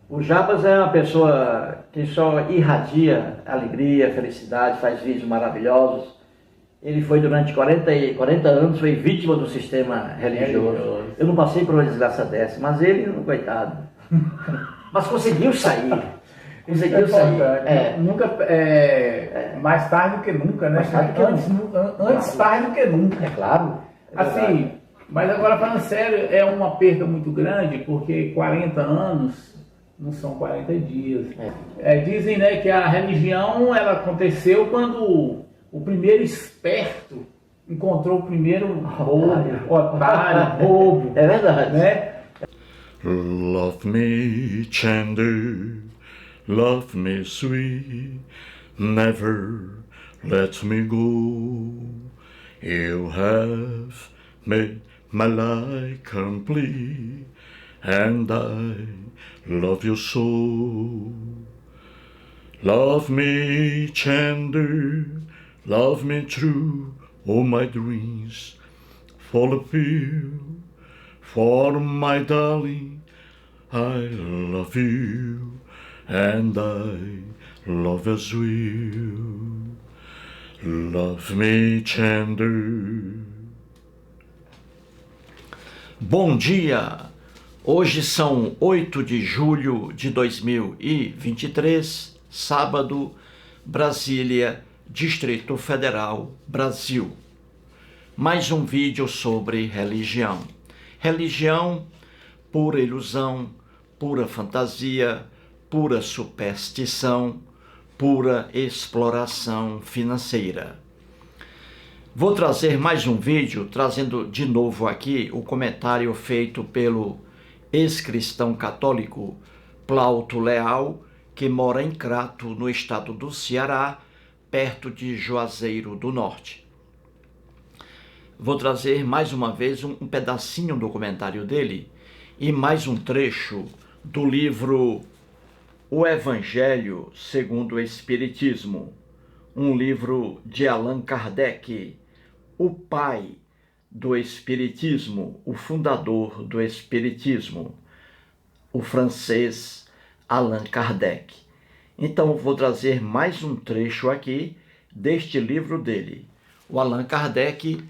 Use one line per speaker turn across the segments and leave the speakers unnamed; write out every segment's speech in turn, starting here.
O Jabas é uma pessoa que só irradia alegria, felicidade, faz vídeos maravilhosos. Ele foi durante 40 anos, foi vítima do sistema religioso. Eu não passei por uma desgraça dessa, mas ele, coitado. Mas conseguiu sair. Conseguiu sair.
Nunca, mais tarde do que nunca, né?
Mais tarde do que
Antes tarde do que nunca.
É claro.
Assim, mas agora falando sério, é uma perda muito grande, porque 40 anos não são 40 dias. Dizem, né, que a religião ela aconteceu quando o primeiro esperto encontrou o primeiro otário, bobo.
É verdade.
Né?
Love me tender, love me sweet, never let me go. You have made my life complete, and I love you so. Love me tender, love me true, all my dreams fall appeal. For my darling, I love you, and I love as well. Love me tender.
Bom dia! Hoje são 8 de julho de 2023, sábado, Brasília, Distrito Federal, Brasil. Mais um vídeo sobre religião. Religião, pura ilusão, pura fantasia, pura superstição, pura exploração financeira. Vou trazer mais um vídeo, trazendo de novo aqui o comentário feito pelo ex-cristão católico Plauto Leal, que mora em Crato, no estado do Ceará, perto de Juazeiro do Norte. Vou trazer mais uma vez um pedacinho do comentário dele e mais um trecho do livro O Evangelho segundo o Espiritismo, um livro de Allan Kardec, o pai do Espiritismo, o fundador do Espiritismo, o francês Allan Kardec. Então vou trazer mais um trecho aqui deste livro dele. O Allan Kardec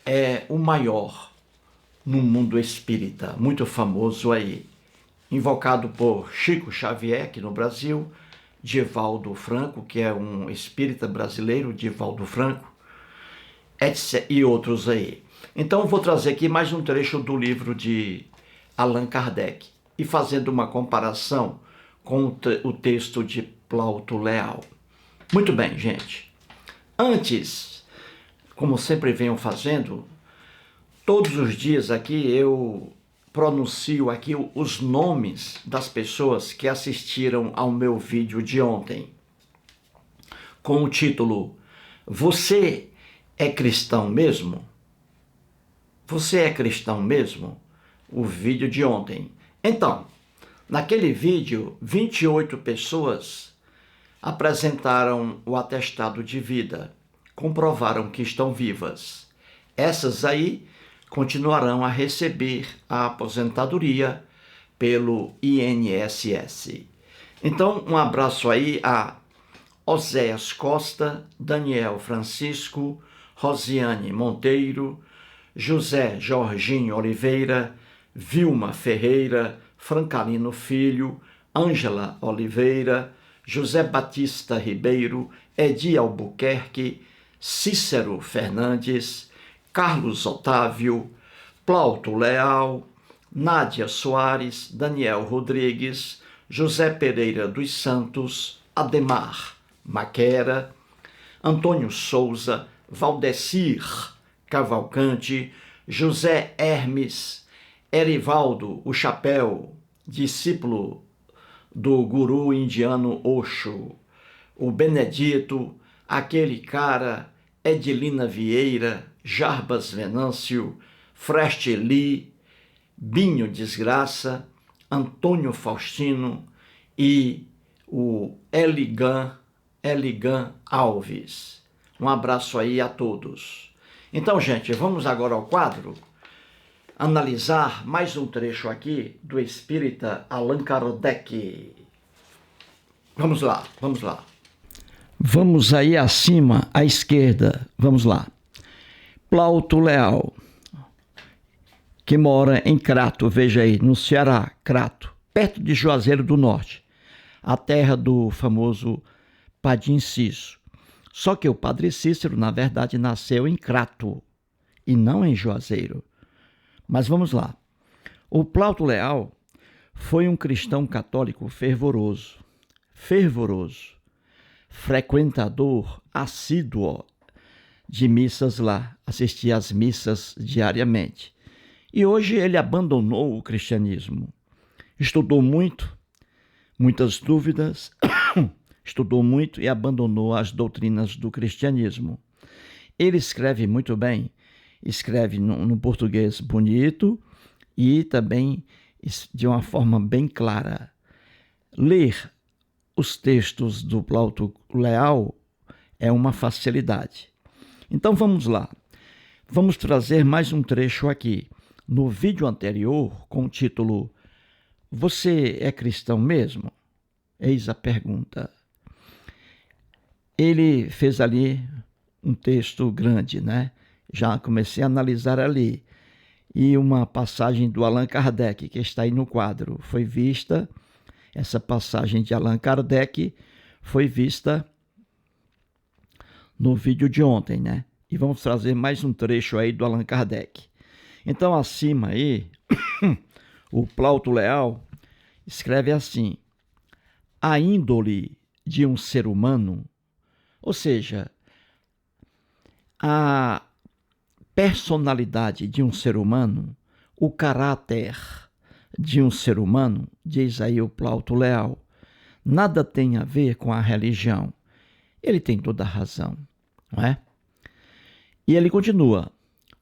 é o maior no mundo espírita, muito famoso aí, invocado por Chico Xavier, aqui no Brasil, Divaldo Franco, que é um espírita brasileiro, Divaldo Franco, etc., e outros aí. Então vou trazer aqui mais um trecho do livro de Allan Kardec, e fazendo uma comparação com o texto de Plauto Leal. Muito bem, gente. Antes, como sempre venho fazendo, todos os dias aqui eu pronuncio aqui os nomes das pessoas que assistiram ao meu vídeo de ontem, com o título Você é cristão mesmo? Você é cristão mesmo? O vídeo de ontem. Então, naquele vídeo, 28 pessoas apresentaram o atestado de vida, comprovaram que estão vivas. Essas aí continuarão a receber a aposentadoria pelo INSS. Então, um abraço aí a Oséias Costa, Daniel Francisco, Rosiane Monteiro, José Jorginho Oliveira, Vilma Ferreira, Francalino Filho, Ângela Oliveira, José Batista Ribeiro, Edi Albuquerque, Cícero Fernandes, Carlos Otávio, Plauto Leal, Nádia Soares, Daniel Rodrigues, José Pereira dos Santos, Ademar Maquera, Antônio Souza, Valdecir Cavalcante, José Hermes, Erivaldo o Chapéu, discípulo do guru indiano Osho, o Benedito, aquele cara, Edilina Vieira, Jarbas Venâncio, Freste Li, Binho Desgraça, Antônio Faustino e o Eligan Alves. Um abraço aí a todos. Então, gente, vamos agora ao quadro. analisar mais um trecho aqui do espírita Allan Kardec. Vamos lá, vamos lá. Vamos aí acima, à esquerda, vamos lá. Plauto Leal, que mora em Crato, veja aí, no Ceará, Crato, perto de Juazeiro do Norte, a terra do famoso Padim Cícero. Só que o Padre Cícero, na verdade, nasceu em Crato e não em Juazeiro. Mas vamos lá. O Plauto Leal foi um cristão católico fervoroso, frequentador assíduo de missas lá, assistia às missas diariamente. E hoje ele abandonou o cristianismo. Estudou muito, muitas dúvidas, estudou muito e abandonou as doutrinas do cristianismo. Ele escreve muito bem, escreve no português bonito e também de uma forma bem clara. Ler os textos do Plauto Leal é uma facilidade. Então vamos lá. Vamos trazer mais um trecho aqui. No vídeo anterior, com o título Você é cristão mesmo? Eis a pergunta. Ele fez ali um texto grande, né? Já comecei a analisar ali. E uma passagem do Allan Kardec, que está aí no quadro, foi vista. Essa passagem de Allan Kardec foi vista no vídeo de ontem, né? E vamos trazer mais um trecho aí do Allan Kardec. Então, acima aí, o Plauto Leal escreve assim: a índole de um ser humano, ou seja, a personalidade de um ser humano, o caráter de um ser humano, diz aí o Plauto Leal, nada tem a ver com a religião. Ele tem toda a razão, não é? E ele continua: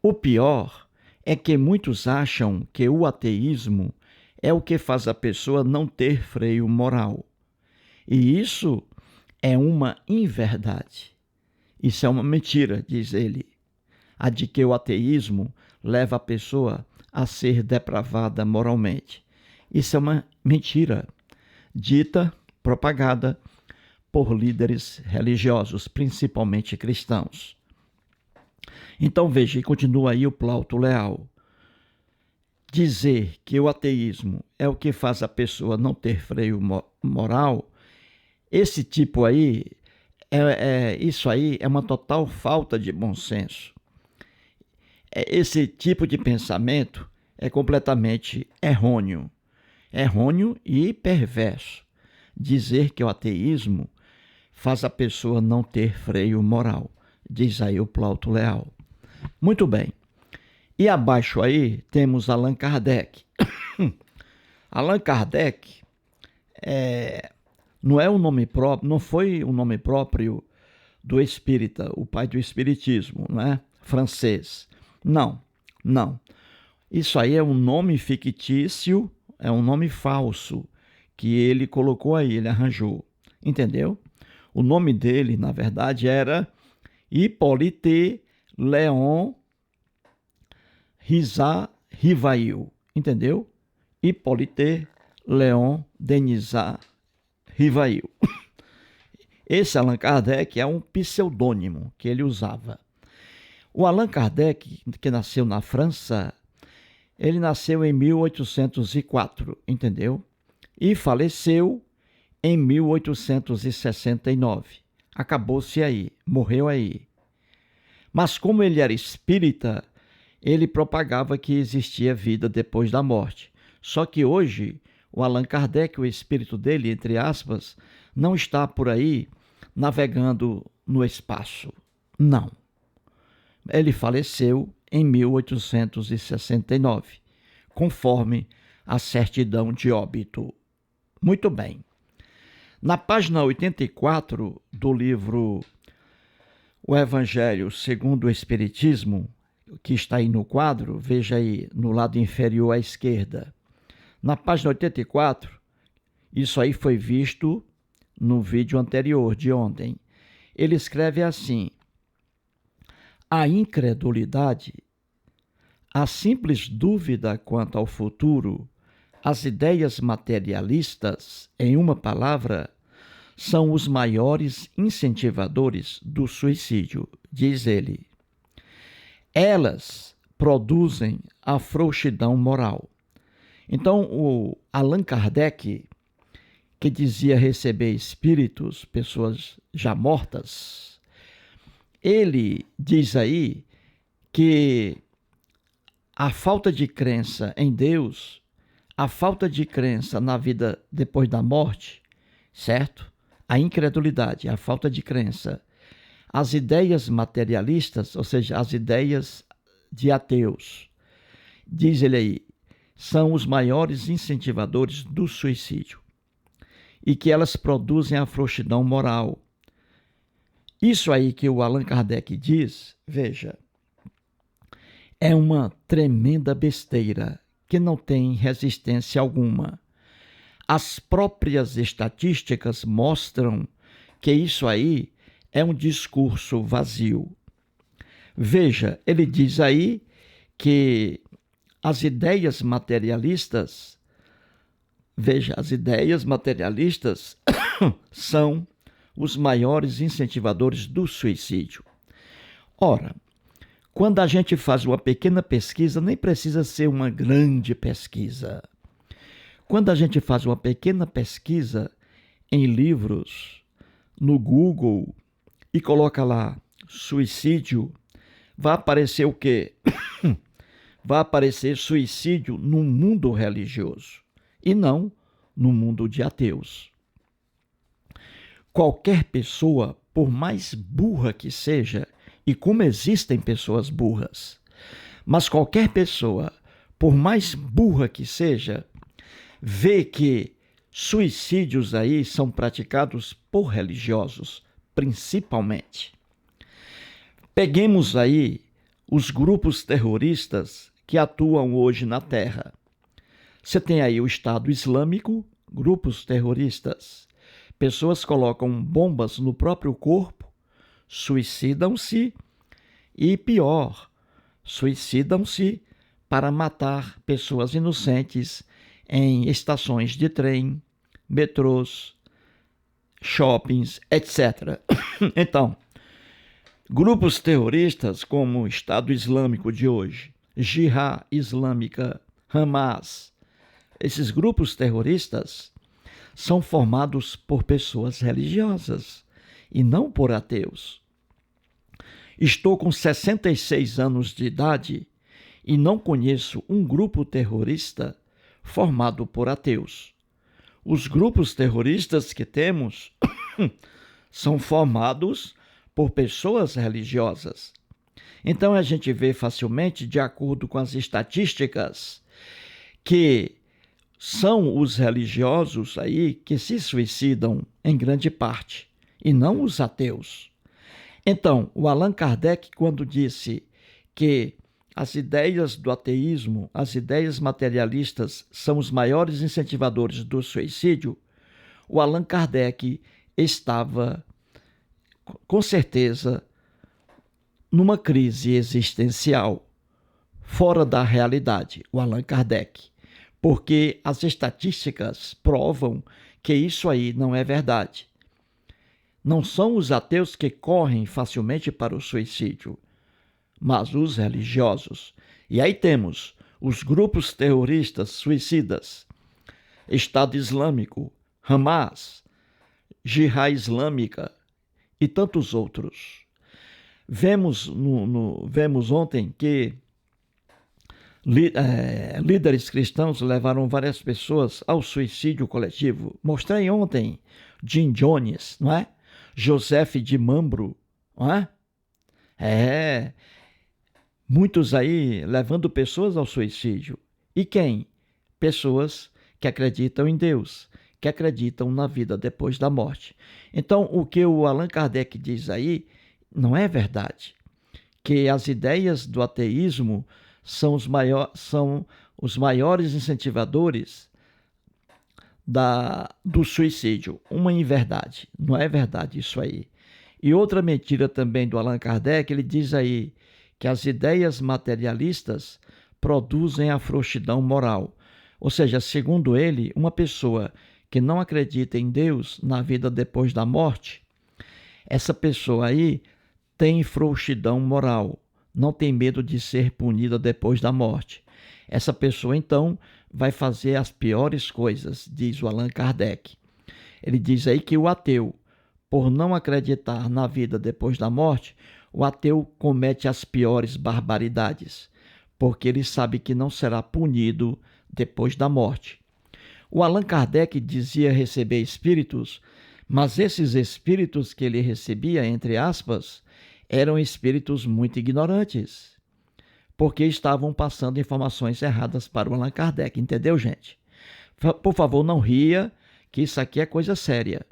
o pior é que muitos acham que o ateísmo é o que faz a pessoa não ter freio moral. E isso é uma inverdade. Isso é uma mentira, diz ele. A de que o ateísmo leva a pessoa a ser depravada moralmente. Isso é uma mentira, dita, propagada por líderes religiosos, principalmente cristãos. Então veja, e continua aí o Plauto Leal. Dizer que o ateísmo é o que faz a pessoa não ter freio moral, esse tipo aí, isso aí é uma total falta de bom senso. Esse tipo de pensamento é completamente errôneo e perverso. Dizer que o ateísmo faz a pessoa não ter freio moral, diz aí o Plauto Leal. Muito bem. E abaixo aí temos Allan Kardec. Allan Kardec não é um nome próprio, não foi um nome próprio do espírita, o pai do espiritismo, não é? Francês. Não. Isso aí é um nome fictício, é um nome falso que ele colocou aí, ele arranjou. Entendeu? O nome dele, na verdade, era Hippolyte Léon Rivail. Entendeu? Hippolyte Léon Denisard Rivail. Esse Allan Kardec é um pseudônimo que ele usava. O Allan Kardec, que nasceu na França, ele nasceu em 1804, entendeu? E faleceu em 1869. Acabou-se aí, morreu aí. Mas como ele era espírita, ele propagava que existia vida depois da morte. Só que hoje, o Allan Kardec, o espírito dele, entre aspas, não está por aí navegando no espaço. Não. Ele faleceu em 1869, conforme a certidão de óbito. Muito bem. Na página 84 do livro O Evangelho segundo o Espiritismo, que está aí no quadro, veja aí no lado inferior à esquerda. Na página 84, isso aí foi visto no vídeo anterior de ontem. Ele escreve assim: a incredulidade A simples dúvida quanto ao futuro, as ideias materialistas, em uma palavra, são os maiores incentivadores do suicídio, diz ele. Elas produzem a frouxidão moral. Então, o Allan Kardec, que dizia receber espíritos, pessoas já mortas, ele diz aí que a falta de crença em Deus, a falta de crença na vida depois da morte, certo? A incredulidade, a falta de crença, as ideias materialistas, ou seja, as ideias de ateus, diz ele aí, são os maiores incentivadores do suicídio e que elas produzem a frouxidão moral. Isso aí que o Allan Kardec diz, veja, é uma tremenda besteira que não tem resistência alguma. As próprias estatísticas mostram que isso aí é um discurso vazio. Veja, ele diz aí que as ideias materialistas, são os maiores incentivadores do suicídio. Ora, quando a gente faz uma pequena pesquisa, nem precisa ser uma grande pesquisa. Quando a gente faz uma pequena pesquisa em livros, no Google, e coloca lá suicídio, vai aparecer o quê? Vai aparecer suicídio no mundo religioso e não no mundo de ateus. Qualquer pessoa, por mais burra que seja, e como existem pessoas burras, mas qualquer pessoa, por mais burra que seja, vê que suicídios aí são praticados por religiosos, principalmente. Peguemos aí os grupos terroristas que atuam hoje na Terra. Você tem aí o Estado Islâmico, grupos terroristas. Pessoas colocam bombas no próprio corpo, suicidam-se e, pior, suicidam-se para matar pessoas inocentes em estações de trem, metrôs, shoppings, etc. Então, grupos terroristas como o Estado Islâmico de hoje, Jihad Islâmica, Hamas, esses grupos terroristas são formados por pessoas religiosas e não por ateus. Estou com 66 anos de idade e não conheço um grupo terrorista formado por ateus. Os grupos terroristas que temos são formados por pessoas religiosas. Então a gente vê facilmente, de acordo com as estatísticas, que são os religiosos aí que se suicidam em grande parte, e não os ateus. Então, o Allan Kardec, quando disse que as ideias do ateísmo, as ideias materialistas, são os maiores incentivadores do suicídio, o Allan Kardec estava, com certeza, numa crise existencial, fora da realidade, o Allan Kardec, porque as estatísticas provam que isso aí não é verdade. Não são os ateus que correm facilmente para o suicídio, mas os religiosos. E aí temos os grupos terroristas suicidas, Estado Islâmico, Hamas, Jihad Islâmica e tantos outros. Vemos ontem que líderes cristãos levaram várias pessoas ao suicídio coletivo. Mostrei ontem Jim Jones, não é? Joseph de Mambro, não é? Muitos aí levando pessoas ao suicídio. E quem? Pessoas que acreditam em Deus, que acreditam na vida depois da morte. Então, o que o Allan Kardec diz aí não é verdade. Que as ideias do ateísmo são os maiores incentivadores do suicídio. Uma inverdade. Não é verdade isso aí. E outra mentira também do Allan Kardec, ele diz aí que as ideias materialistas
produzem a frouxidão moral. Ou seja, segundo ele, uma pessoa que não acredita em Deus, na vida depois da morte, essa pessoa aí tem frouxidão moral, não tem medo de ser punida depois da morte. Essa pessoa, então, vai fazer as piores coisas, diz o Allan Kardec. Ele diz aí que o ateu, por não acreditar na vida depois da morte, o ateu comete as piores barbaridades, porque ele sabe que não será punido depois da morte. O Allan Kardec dizia receber espíritos, mas esses espíritos que ele recebia, entre aspas, eram espíritos muito ignorantes, porque estavam passando informações erradas para o Allan Kardec, entendeu, gente? Por favor, não ria, que isso aqui é coisa séria.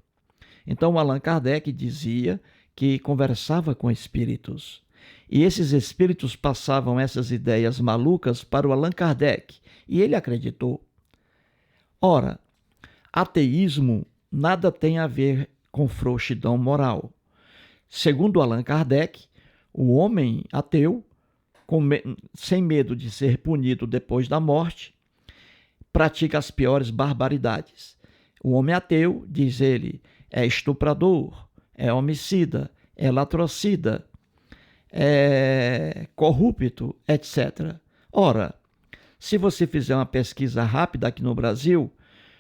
Então, o Allan Kardec dizia que conversava com espíritos, e esses espíritos passavam essas ideias malucas para o Allan Kardec, e ele acreditou. Ora, ateísmo nada tem a ver com frouxidão moral. Segundo Allan Kardec, o homem ateu, sem medo de ser punido depois da morte, pratica as piores barbaridades. O homem ateu, diz ele, é estuprador, é homicida, é latrocida, é corrupto, etc. Ora, se você fizer uma pesquisa rápida aqui no Brasil,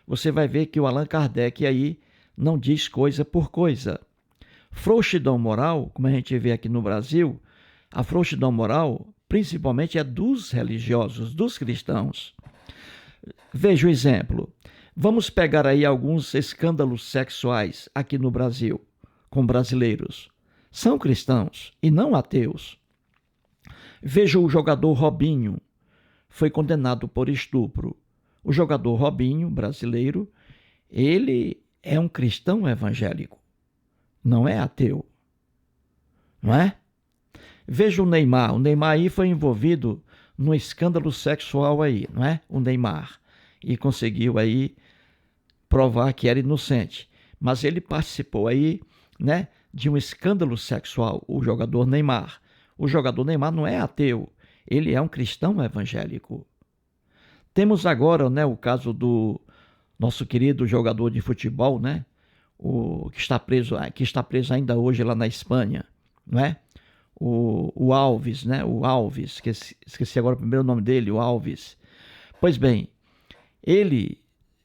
você vai ver que o Allan Kardec aí não diz coisa por coisa. Frouxidão moral, como a gente vê aqui no Brasil, a frouxidão moral principalmente é dos religiosos, dos cristãos. Veja o exemplo. Vamos pegar aí alguns escândalos sexuais aqui no Brasil, com brasileiros. São cristãos e não ateus. Veja o jogador Robinho, foi condenado por estupro. O jogador Robinho, brasileiro, ele é um cristão evangélico, não é ateu, não é? Veja o Neymar aí foi envolvido num escândalo sexual aí, não é? O Neymar, e conseguiu aí provar que era inocente, mas ele participou aí, né, de um escândalo sexual, o jogador Neymar. O jogador Neymar não é ateu, ele é um cristão evangélico. Temos agora, né, o caso do nosso querido jogador de futebol, né, que está preso ainda hoje lá na Espanha, não é? O Alves, né, o Alves, esqueci agora o primeiro nome dele, o Alves. Pois bem, ele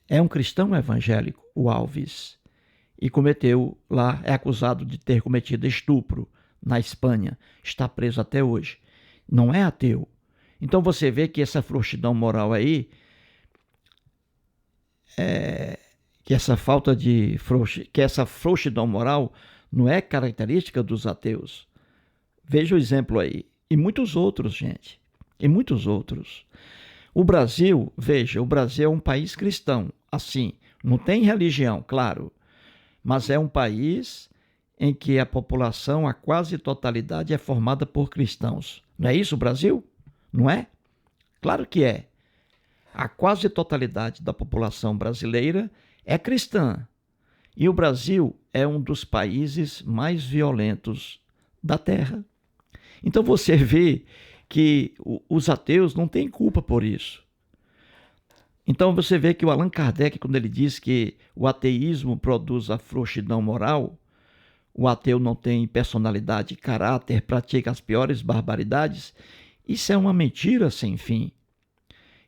é um cristão evangélico, o Alves, e é acusado de ter cometido estupro na Espanha, está preso até hoje. Não é ateu. Então você vê que essa frouxidão moral aí, que essa frouxidão moral não é característica dos ateus. Veja o exemplo aí. E muitos outros, gente. E muitos outros. O Brasil é um país cristão. Assim, não tem religião, claro. Mas é um país em que a população, a quase totalidade, é formada por cristãos. Não é isso o Brasil? Não é? Claro que é. A quase totalidade da população brasileira é cristã. E o Brasil é um dos países mais violentos da Terra. Então você vê que os ateus não têm culpa por isso. Então você vê que o Allan Kardec, quando ele diz que o ateísmo produz a frouxidão moral, o ateu não tem personalidade, caráter, pratica as piores barbaridades, isso é uma mentira sem fim.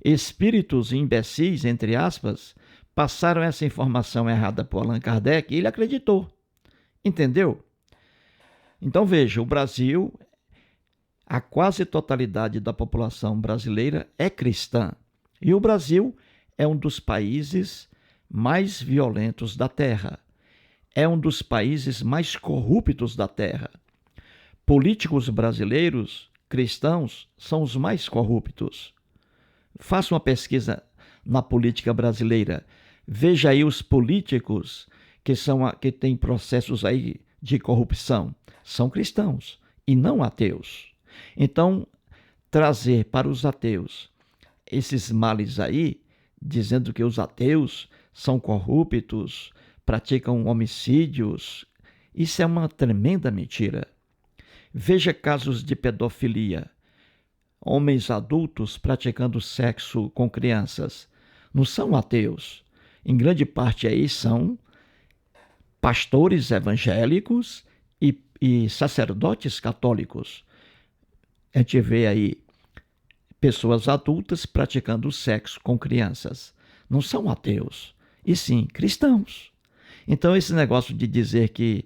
Espíritos imbecis, entre aspas, passaram essa informação errada para o Allan Kardec e ele acreditou. Entendeu? Então veja, o Brasil, a quase totalidade da população brasileira é cristã. E o Brasil é um dos países mais violentos da Terra. É um dos países mais corruptos da Terra. Políticos brasileiros, cristãos, são os mais corruptos. Faça uma pesquisa na política brasileira. Veja aí os políticos que têm processos aí de corrupção. São cristãos e não ateus. Então, trazer para os ateus esses males aí, dizendo que os ateus são corruptos, praticam homicídios, isso é uma tremenda mentira. Veja casos de pedofilia, homens adultos praticando sexo com crianças. Não são ateus. Em grande parte aí são pastores evangélicos e sacerdotes católicos. A gente vê aí pessoas adultas praticando sexo com crianças. Não são ateus, e sim cristãos. Então esse negócio de dizer que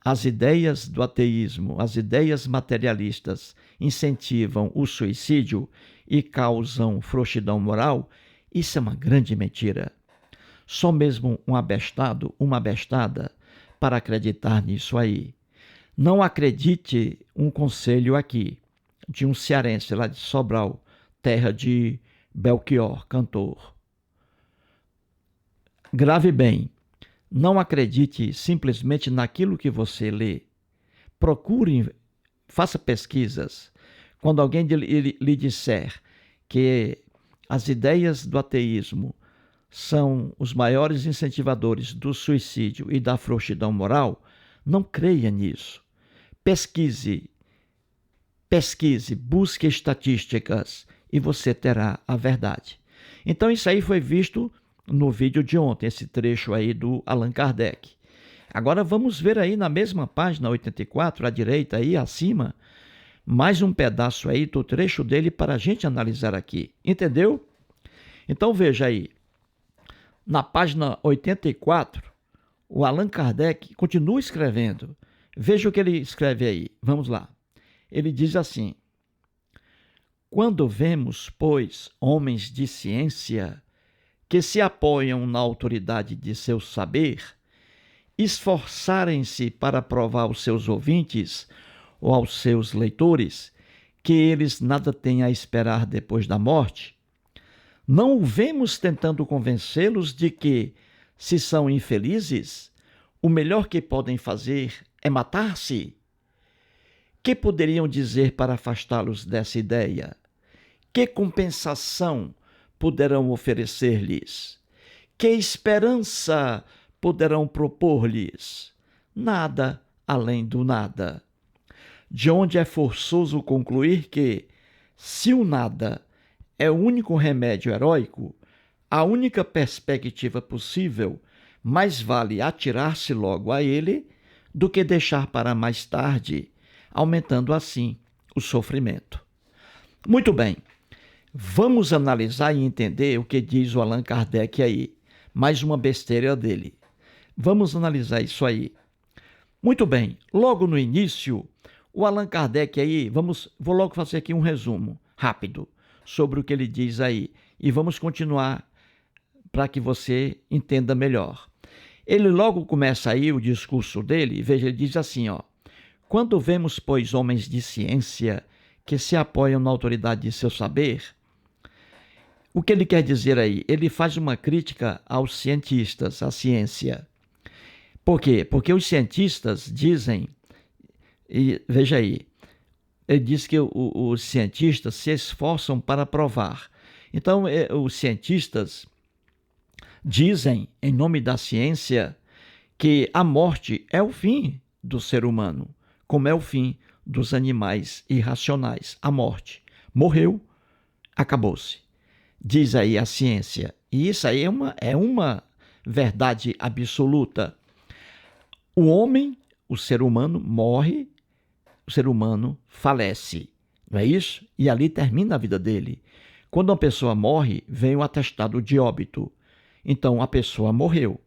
as ideias do ateísmo, as ideias materialistas incentivam o suicídio e causam frouxidão moral, isso é uma grande mentira. Só mesmo um abestado, uma abestada, para acreditar nisso aí. Não acredite um conselho aqui, de um cearense lá de Sobral, terra de Belchior, cantor. Grave bem, não acredite simplesmente naquilo que você lê. Procure, faça pesquisas. Quando alguém lhe disser que as ideias do ateísmo são os maiores incentivadores do suicídio e da frouxidão moral, não creia nisso. Pesquise, busque estatísticas e você terá a verdade. Então isso aí foi visto no vídeo de ontem, esse trecho aí do Allan Kardec. Agora vamos ver aí na mesma página 84, à direita aí acima, mais um pedaço aí do trecho dele para a gente analisar aqui. Entendeu? Então veja aí, na página 84, o Allan Kardec continua escrevendo. Veja o que ele escreve aí. Vamos lá. Ele diz assim: quando vemos, pois, homens de ciência que se apoiam na autoridade de seu saber, esforçarem-se para provar aos seus ouvintes ou aos seus leitores que eles nada têm a esperar depois da morte, não o vemos tentando convencê-los de que, se são infelizes, o melhor que podem fazer é matar-se? Que poderiam dizer para afastá-los dessa ideia? Que compensação poderão oferecer-lhes? Que esperança poderão propor-lhes? Nada além do nada. De onde é forçoso concluir que, se o nada é o único remédio heróico, a única perspectiva possível, mais vale atirar-se logo a ele do que deixar para mais tarde, aumentando assim o sofrimento. Muito bem, vamos analisar e entender o que diz o Allan Kardec aí. Mais uma besteira dele. Vamos analisar isso aí. Muito bem, logo no início, o Allan Kardec aí, vou logo fazer aqui um resumo rápido sobre o que ele diz aí e vamos continuar para que você entenda melhor. Ele logo começa aí o discurso dele, veja, ele diz assim, ó: quando vemos, pois, homens de ciência que se apoiam na autoridade de seu saber, o que ele quer dizer aí? Ele faz uma crítica aos cientistas, à ciência. Por quê? Porque os cientistas dizem, e veja aí, ele diz que os cientistas se esforçam para provar. Então, os cientistas dizem, em nome da ciência, que a morte é o fim do ser humano, como é o fim dos animais irracionais. A morte. Morreu, acabou-se. Diz aí a ciência. E isso aí é uma verdade absoluta. O homem, o ser humano, morre, o ser humano falece. Não é isso? E ali termina a vida dele. Quando uma pessoa morre, vem o atestado de óbito. Então, a pessoa morreu.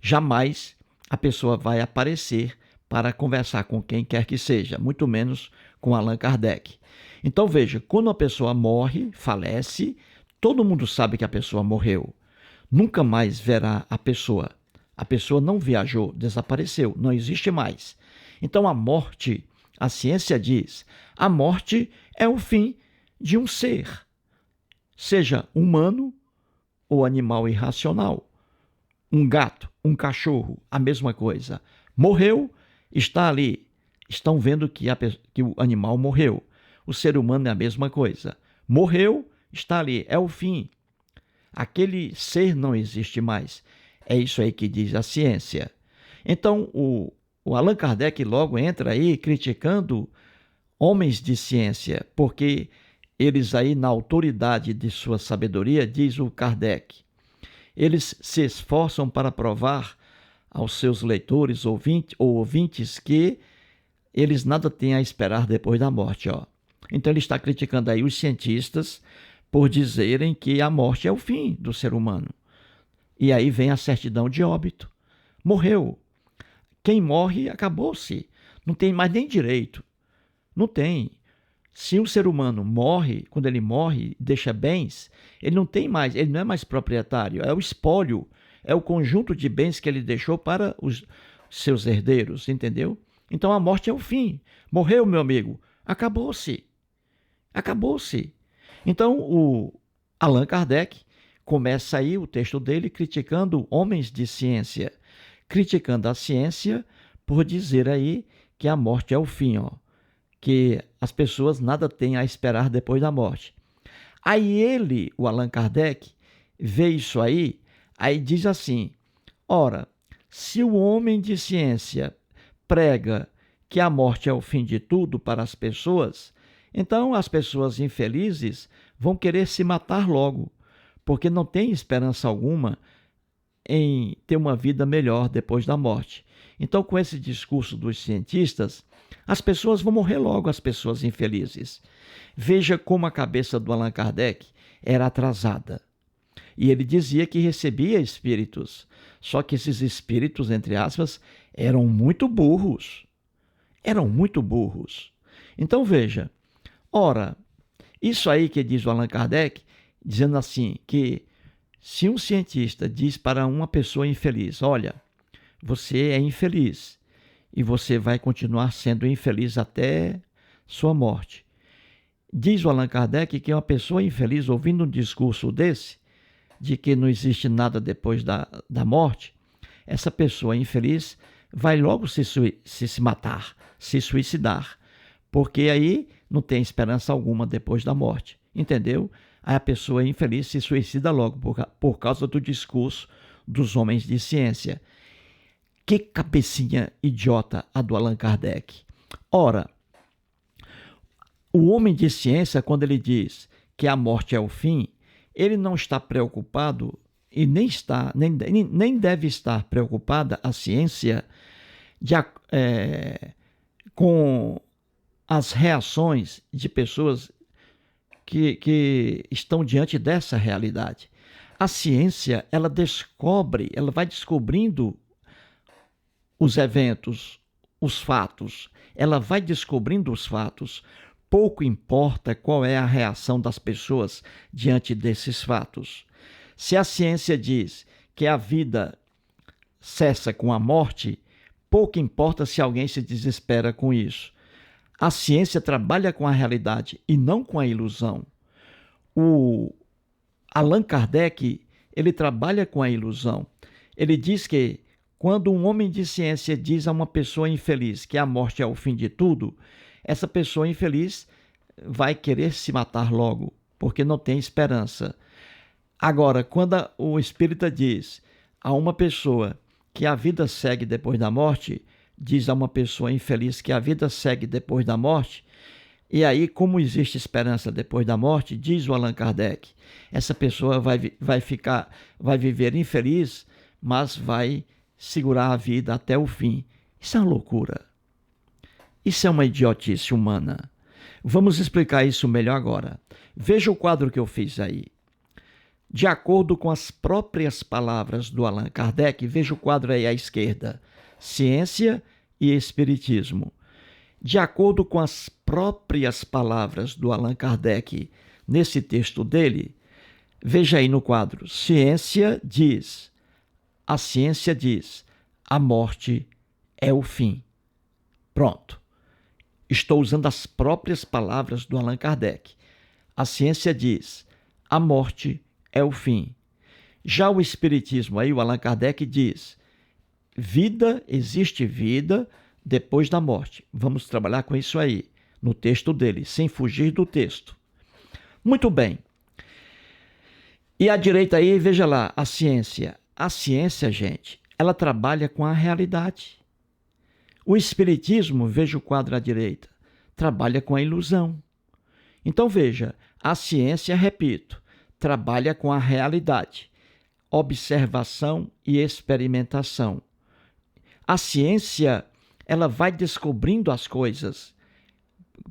Jamais a pessoa vai aparecer para conversar com quem quer que seja, muito menos com Allan Kardec. Então, veja, quando a pessoa morre, falece, todo mundo sabe que a pessoa morreu. Nunca mais verá a pessoa. A pessoa não viajou, desapareceu, não existe mais. Então, a morte, a ciência diz, a morte é o fim de um ser, seja humano ou animal irracional. Um gato, um cachorro, a mesma coisa. Morreu, está ali. Estão vendo que o animal morreu. O ser humano é a mesma coisa. Morreu, está ali. É o fim. Aquele ser não existe mais. É isso aí que diz a ciência. Então, o Allan Kardec logo entra aí criticando homens de ciência, porque eles aí, na autoridade de sua sabedoria, diz o Kardec, eles se esforçam para provar aos seus leitores ou ouvintes que eles nada têm a esperar depois da morte. Ó. Então ele está criticando aí os cientistas por dizerem que a morte é o fim do ser humano. E aí vem a certidão de óbito. Morreu. Quem morre, acabou-se. Não tem mais nem direito. Não tem. Se um ser humano morre, quando ele morre, deixa bens, ele não tem mais, ele não é mais proprietário, é o espólio, é o conjunto de bens que ele deixou para os seus herdeiros, entendeu? Então a morte é o fim. Morreu, meu amigo, acabou-se. Acabou-se. Então o Allan Kardec começa aí o texto dele criticando homens de ciência, criticando a ciência por dizer aí que a morte é o fim, ó. Que as pessoas nada têm a esperar depois da morte. Aí ele, o Allan Kardec, vê isso aí diz assim, ora, se o homem de ciência prega que a morte é o fim de tudo para as pessoas, então as pessoas infelizes vão querer se matar logo, porque não tem esperança alguma em ter uma vida melhor depois da morte. Então, com esse discurso dos cientistas, as pessoas vão morrer logo, as pessoas infelizes. Veja como a cabeça do Allan Kardec era atrasada. E ele dizia que recebia espíritos, só que esses espíritos, entre aspas, eram muito burros. Eram muito burros. Então veja, ora, isso aí que diz o Allan Kardec, dizendo assim, que se um cientista diz para uma pessoa infeliz, olha, você é infeliz e você vai continuar sendo infeliz até sua morte. Diz o Allan Kardec que uma pessoa infeliz, ouvindo um discurso desse, de que não existe nada depois da morte, essa pessoa infeliz vai logo se matar, se suicidar, porque aí não tem esperança alguma depois da morte, entendeu? Aí a pessoa infeliz se suicida logo por causa do discurso dos homens de ciência. Que cabecinha idiota a do Allan Kardec. Ora, o homem de ciência, quando ele diz que a morte é o fim, ele não está preocupado e nem deve estar preocupada a ciência com as reações de pessoas que estão diante dessa realidade. A ciência, ela vai descobrindo os eventos, os fatos. Ela vai descobrindo os fatos. Pouco importa qual é a reação das pessoas diante desses fatos. Se a ciência diz que a vida cessa com a morte, pouco importa se alguém se desespera com isso. A ciência trabalha com a realidade e não com a ilusão. O Allan Kardec, ele trabalha com a ilusão. Ele diz que quando um homem de ciência diz a uma pessoa infeliz que a morte é o fim de tudo, essa pessoa infeliz vai querer se matar logo, porque não tem esperança. Agora, quando o espírita diz a uma pessoa que a vida segue depois da morte, diz a uma pessoa infeliz que a vida segue depois da morte, e aí, como existe esperança depois da morte, diz o Allan Kardec, essa pessoa vai viver infeliz, mas vai segurar a vida até o fim. Isso é uma loucura. Isso é uma idiotice humana. Vamos explicar isso melhor agora. Veja o quadro que eu fiz aí. De acordo com as próprias palavras do Allan Kardec, veja o quadro aí à esquerda. Ciência e Espiritismo. De acordo com as próprias palavras do Allan Kardec, nesse texto dele, veja aí no quadro. A ciência diz, a morte é o fim. Pronto. Estou usando as próprias palavras do Allan Kardec. A ciência diz, a morte é o fim. Já o Espiritismo, aí o Allan Kardec diz, existe vida depois da morte. Vamos trabalhar com isso aí, no texto dele, sem fugir do texto. Muito bem. E à direita aí, veja lá, a ciência. A ciência, gente, ela trabalha com a realidade. O Espiritismo, veja o quadro à direita, trabalha com a ilusão. Então veja, A ciência, repito, trabalha com a realidade, observação e experimentação. A ciência, ela vai descobrindo as coisas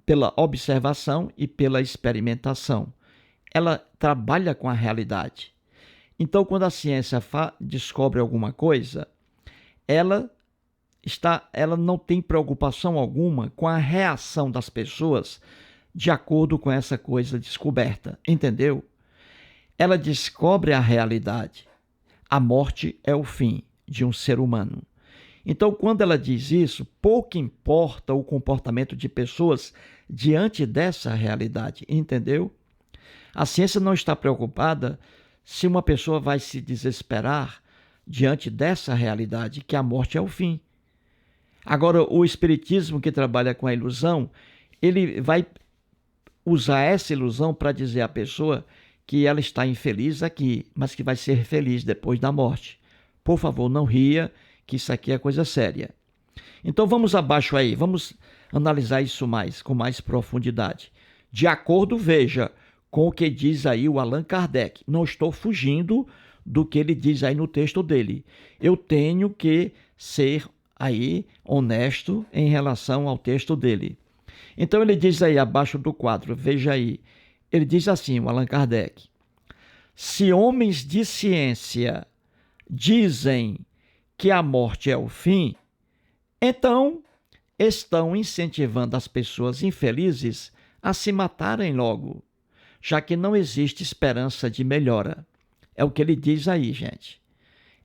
pela observação e pela experimentação. Ela trabalha com a realidade. Então, quando a ciência descobre alguma coisa, ela não tem preocupação alguma com a reação das pessoas de acordo com essa coisa descoberta, entendeu? Ela descobre a realidade. A morte é o fim de um ser humano. Então, quando ela diz isso, pouco importa o comportamento de pessoas diante dessa realidade, entendeu? A ciência não está preocupada se uma pessoa vai se desesperar diante dessa realidade, que a morte é o fim. Agora, o espiritismo, que trabalha com a ilusão, ele vai usar essa ilusão para dizer à pessoa que ela está infeliz aqui, mas que vai ser feliz depois da morte. Por favor, não ria, que isso aqui é coisa séria. Então vamos abaixo aí, vamos analisar isso com mais profundidade. De acordo, veja, com o que diz aí o Allan Kardec. Não estou fugindo do que ele diz aí no texto dele. Eu tenho que ser aí honesto em relação ao texto dele. Então ele diz aí abaixo do quadro, veja aí, ele diz assim, o Allan Kardec: se homens de ciência dizem que a morte é o fim, então estão incentivando as pessoas infelizes a se matarem logo, já que não existe esperança de melhora. É o que ele diz aí, gente.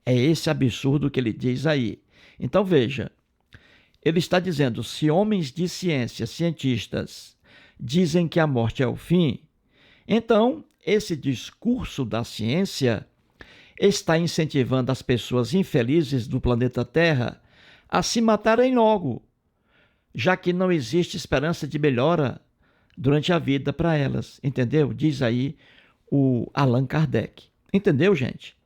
É esse absurdo que ele diz aí. Então veja, ele está dizendo, se homens de ciência, cientistas, dizem que a morte é o fim, então esse discurso da ciência está incentivando as pessoas infelizes do planeta Terra a se matarem logo, já que não existe esperança de melhora durante a vida para elas, entendeu? Diz aí o Allan Kardec. Entendeu, gente?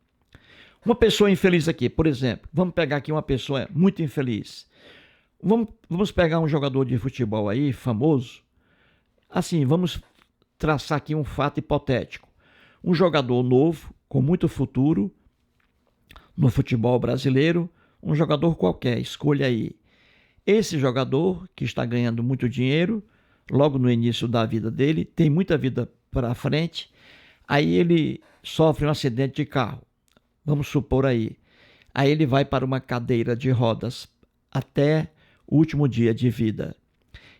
Uma pessoa infeliz aqui, por exemplo, vamos pegar aqui uma pessoa muito infeliz. Vamos pegar um jogador de futebol aí, famoso. Assim, vamos traçar aqui um fato hipotético. Um jogador novo, com muito futuro no futebol brasileiro, um jogador qualquer, escolha aí. Esse jogador que está ganhando muito dinheiro, logo no início da vida dele, tem muita vida para frente, aí ele sofre um acidente de carro, vamos supor aí. Aí ele vai para uma cadeira de rodas até o último dia de vida.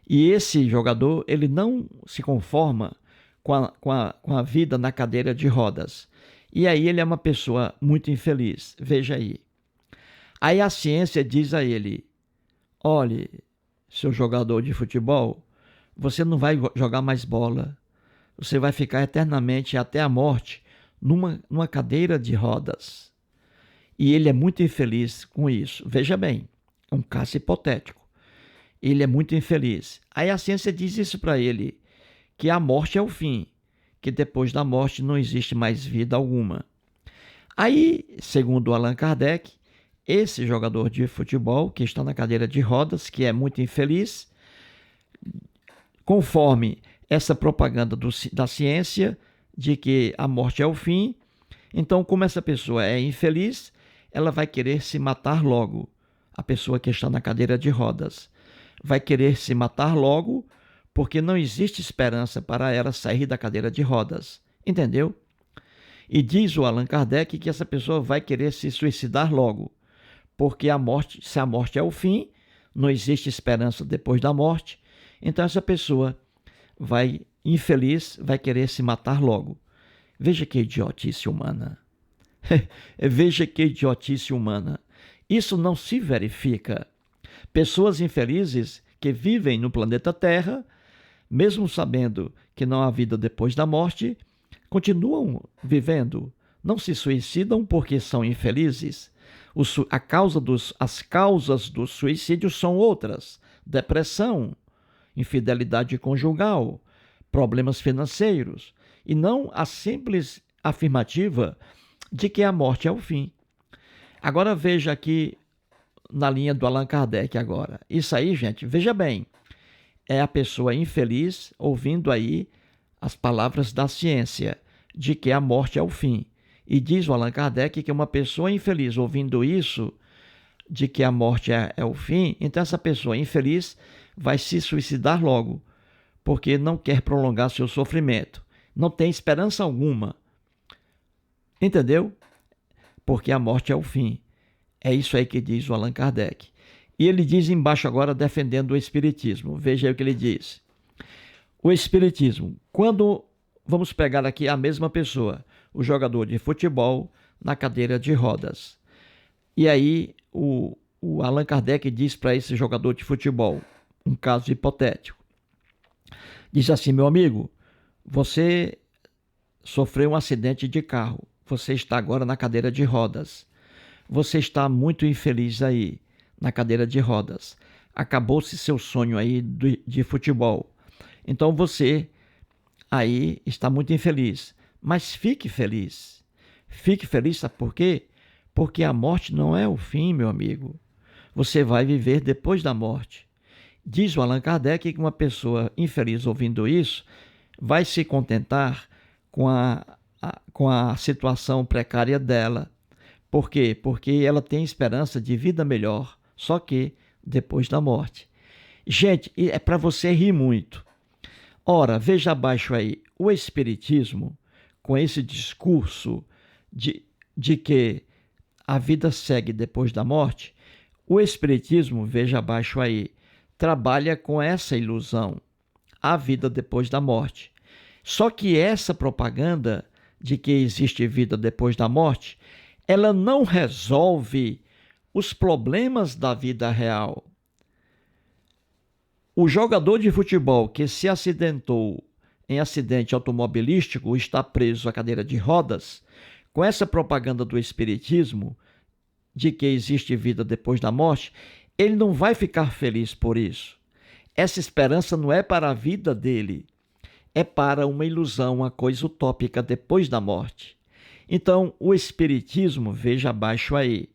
E esse jogador, ele não se conforma com a vida na cadeira de rodas. E aí ele é uma pessoa muito infeliz. Veja aí. Aí a ciência diz a ele: olhe, seu jogador de futebol, você não vai jogar mais bola. Você vai ficar eternamente até a morte numa cadeira de rodas. E ele é muito infeliz com isso. Veja bem, é um caso hipotético. Ele é muito infeliz. Aí a ciência diz isso para ele, que a morte é o fim, que depois da morte não existe mais vida alguma. Aí, segundo Allan Kardec, esse jogador de futebol que está na cadeira de rodas, que é muito infeliz, conforme essa propaganda da ciência de que a morte é o fim, então, como essa pessoa é infeliz, ela vai querer se matar logo. A pessoa que está na cadeira de rodas vai querer se matar logo, porque não existe esperança para ela sair da cadeira de rodas. Entendeu? E diz o Allan Kardec que essa pessoa vai querer se suicidar logo, porque se a morte é o fim, não existe esperança depois da morte, então essa pessoa infeliz, vai querer se matar logo. Veja que idiotice humana. Veja que idiotice humana. Isso não se verifica. Pessoas infelizes que vivem no planeta Terra, mesmo sabendo que não há vida depois da morte, continuam vivendo. Não se suicidam porque são infelizes. As causas do suicídio são outras: depressão, infidelidade conjugal, problemas financeiros, e não a simples afirmativa de que a morte é o fim. Agora veja aqui na linha do Allan Kardec agora. Isso aí, gente, veja bem, é a pessoa infeliz ouvindo aí as palavras da ciência, de que a morte é o fim. E diz o Allan Kardec que uma pessoa infeliz ouvindo isso, de que a morte é o fim, então essa pessoa infeliz vai se suicidar logo, porque não quer prolongar seu sofrimento. Não tem esperança alguma. Entendeu? Porque a morte é o fim. É isso aí que diz o Allan Kardec. E ele diz embaixo agora, defendendo o Espiritismo. Veja aí o que ele diz. O Espiritismo, quando vamos pegar aqui a mesma pessoa, o jogador de futebol na cadeira de rodas. E aí o Allan Kardec diz para esse jogador de futebol, um caso hipotético. Diz assim: meu amigo, você sofreu um acidente de carro. Você está agora na cadeira de rodas. Você está muito infeliz aí, na cadeira de rodas. Acabou-se seu sonho aí de futebol. Então você aí está muito infeliz. Mas fique feliz. Fique feliz, sabe por quê? Porque a morte não é o fim, meu amigo. Você vai viver depois da morte. Diz o Allan Kardec que uma pessoa infeliz ouvindo isso vai se contentar com a situação precária dela. Por quê? Porque ela tem esperança de vida melhor, só que depois da morte. Gente, é para você rir muito. Ora, veja abaixo aí, o Espiritismo, com esse discurso de que a vida segue depois da morte, o Espiritismo, veja abaixo aí, trabalha com essa ilusão, a vida depois da morte. Só que essa propaganda de que existe vida depois da morte, ela não resolve os problemas da vida real. O jogador de futebol que se acidentou em acidente automobilístico está preso à cadeira de rodas, com essa propaganda do Espiritismo de que existe vida depois da morte, ele não vai ficar feliz por isso. Essa esperança não é para a vida dele, é para uma ilusão, uma coisa utópica depois da morte. Então, o Espiritismo, veja abaixo aí,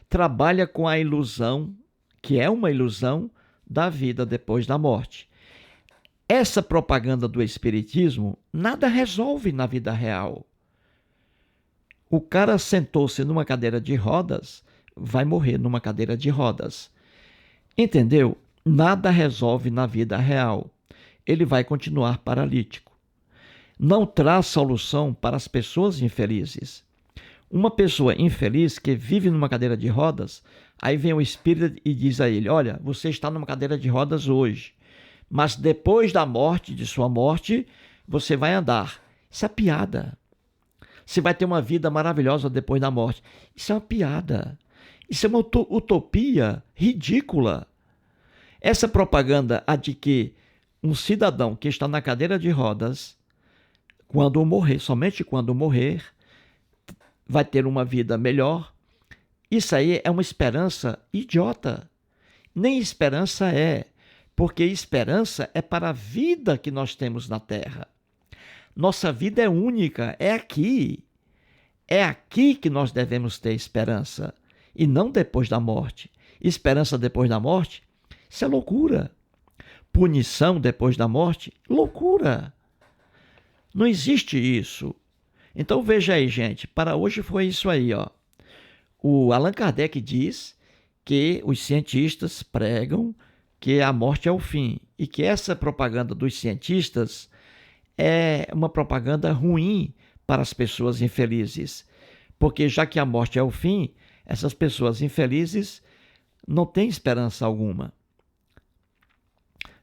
trabalha com a ilusão, que é uma ilusão, da vida depois da morte. Essa propaganda do Espiritismo nada resolve na vida real. O cara sentou-se numa cadeira de rodas, vai morrer numa cadeira de rodas. Entendeu? Nada resolve na vida real. Ele vai continuar paralítico. Não traz solução para as pessoas infelizes. Uma pessoa infeliz que vive numa cadeira de rodas, aí vem o espírito e diz a ele: olha, você está numa cadeira de rodas hoje, mas depois da morte, de sua morte, você vai andar. Isso é piada. Você vai ter uma vida maravilhosa depois da morte. Isso é uma piada. Isso é uma utopia ridícula. Essa propaganda a de que um cidadão que está na cadeira de rodas, quando morrer, somente quando morrer, vai ter uma vida melhor. Isso aí é uma esperança idiota. Nem esperança é, porque esperança é para a vida que nós temos na Terra. Nossa vida é única, é aqui. É aqui que nós devemos ter esperança, e não depois da morte. Esperança depois da morte, isso é loucura. Punição depois da morte, loucura. Não existe isso. Então veja aí, gente, para hoje foi isso aí, ó. O Allan Kardec diz que os cientistas pregam que a morte é o fim e que essa propaganda dos cientistas é uma propaganda ruim para as pessoas infelizes, porque já que a morte é o fim, essas pessoas infelizes não têm esperança alguma.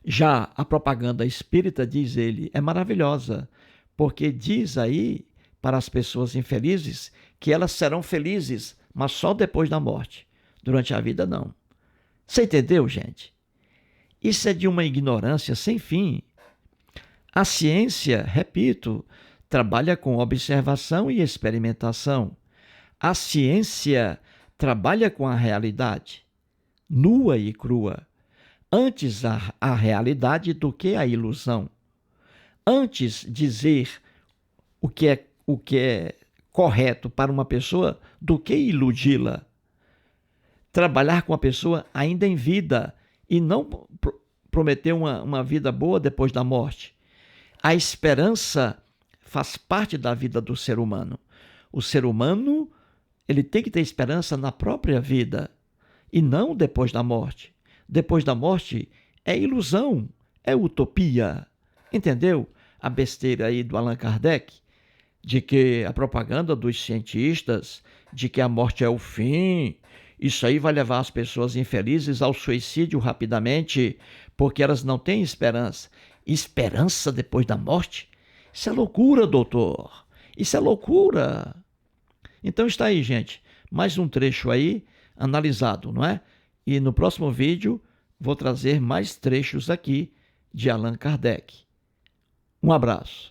Já a propaganda espírita, diz ele, é maravilhosa, porque diz aí para as pessoas infelizes que elas serão felizes, mas só depois da morte. Durante a vida, não. Você entendeu, gente? Isso é de uma ignorância sem fim. A ciência, repito, trabalha com observação e experimentação. A ciência trabalha com a realidade, nua e crua. Antes a realidade do que a ilusão. Antes dizer o que é correto para uma pessoa do que iludi-la. Trabalhar com a pessoa ainda em vida e não prometer uma vida boa depois da morte. A esperança faz parte da vida do ser humano. O ser humano, ele tem que ter esperança na própria vida e não depois da morte. Depois da morte é ilusão, é utopia. Entendeu? A besteira aí do Allan Kardec, de que a propaganda dos cientistas, de que a morte é o fim, isso aí vai levar as pessoas infelizes ao suicídio rapidamente, porque elas não têm esperança. Esperança depois da morte? Isso é loucura, doutor. Isso é loucura. Então está aí, gente, mais um trecho aí analisado, não é? E no próximo vídeo vou trazer mais trechos aqui de Allan Kardec. Um abraço.